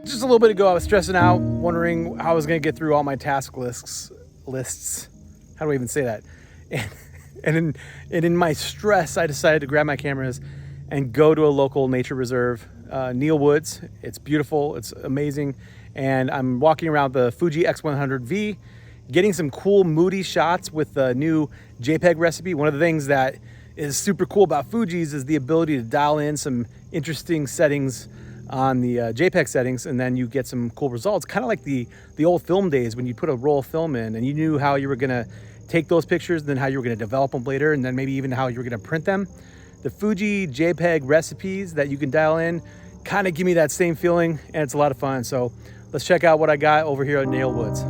Just a little bit ago, I was stressing out, wondering how I was going to get through all my task lists. How do I even say that? And in my stress, I decided to grab my cameras and go to a local nature reserve, Neil Woods. It's beautiful, it's amazing. And I'm walking around the Fuji X100v, getting some cool moody shots with the new Jpeg recipe. One of the things that is super cool about Fuji's is the ability to dial in some interesting settings on the Jpeg settings, and then you get some cool results, kind of like the old film days when you put a roll of film in and you knew how you were gonna take those pictures and then how you were gonna develop them later, and then maybe even how you were gonna print them. The Fuji Jpeg recipes that you can dial in kind of give me that same feeling, and it's a lot of fun. So let's check out what I got over here at Neil Woods.